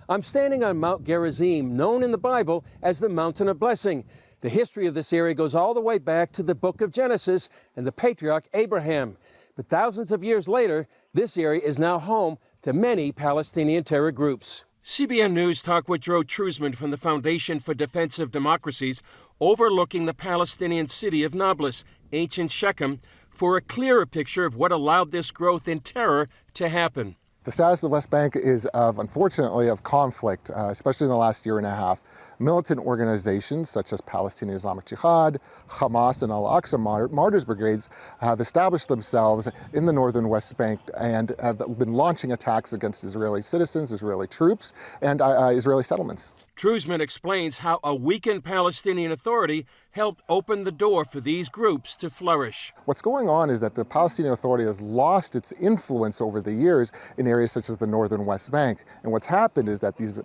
I'm standing on Mount Gerizim, known in the Bible as the Mountain of Blessing. The history of this area goes all the way back to the book of Genesis and the patriarch Abraham. But thousands of years later, this area is now home to many Palestinian terror groups. CBN News talked with Joe Truzman from the Foundation for Defense of Democracies, overlooking the Palestinian city of Nablus, ancient Shechem, for a clearer picture of what allowed this growth in terror to happen. The status of the West Bank is unfortunately, of conflict, especially in the last year and a half. Militant organizations such as Palestinian Islamic Jihad, Hamas, and Al-Aqsa Martyrs Brigades have established themselves in the northern West Bank and have been launching attacks against Israeli citizens, Israeli troops, and Israeli settlements. Truzman explains how a weakened Palestinian Authority helped open the door for these groups to flourish. What's going on is that the Palestinian Authority has lost its influence over the years in areas such as the northern West Bank. And what's happened is that these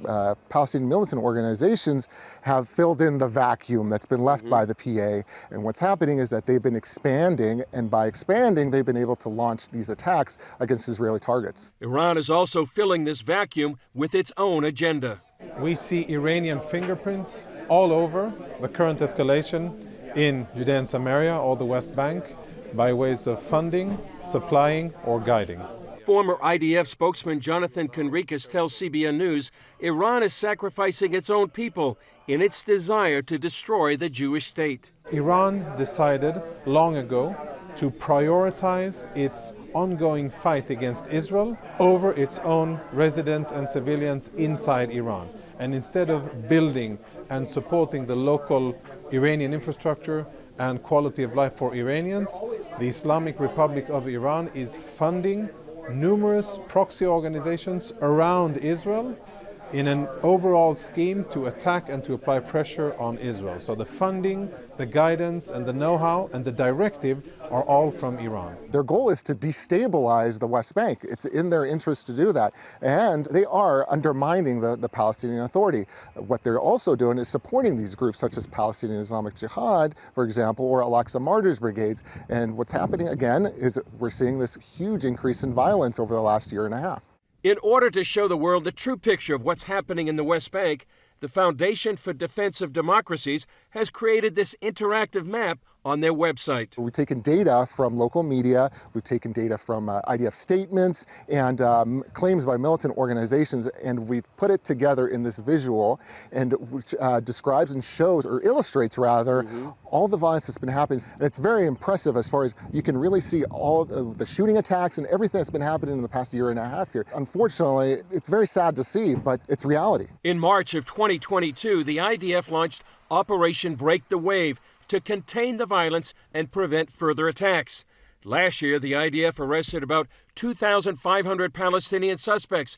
Palestinian militant organizations have filled in the vacuum that's been left by the PA. And what's happening is that they've been expanding, and by expanding, they've been able to launch these attacks against Israeli targets. Iran is also filling this vacuum with its own agenda. We see Iranian fingerprints all over the current escalation in Judea and Samaria or the West Bank by ways of funding, supplying, or guiding. Former IDF spokesman Jonathan Conricus tells CBN News Iran is sacrificing its own people in its desire to destroy the Jewish state. Iran decided long ago to prioritize its ongoing fight against Israel over its own residents and civilians inside Iran. And instead of building and supporting the local Iranian infrastructure and quality of life for Iranians, the Islamic Republic of Iran is funding numerous proxy organizations around Israel in an overall scheme to attack and to apply pressure on Israel. So the funding, the guidance, and the know-how and the directive are all from Iran. Their goal is to destabilize the West Bank. It's in their interest to do that. And they are undermining the Palestinian Authority. What they're also doing is supporting these groups such as Palestinian Islamic Jihad, for example, or Al-Aqsa Martyrs Brigades. And what's happening again is we're seeing this huge increase in violence over the last year and a half. In order to show the world the true picture of what's happening in the West Bank, the Foundation for Defense of Democracies has created this interactive map on their website. We've taken data from local media, we've taken data from IDF statements and claims by militant organizations, and we've put it together in this visual, and which describes and shows, or illustrates rather, all the violence that's been happening. And it's very impressive as far as you can really see all of the shooting attacks and everything that's been happening in the past year and a half here. Unfortunately, it's very sad to see, but it's reality. In March of 2022, the IDF launched Operation Break the Wave to contain the violence and prevent further attacks. Last year, the IDF arrested about 2,500 Palestinian suspects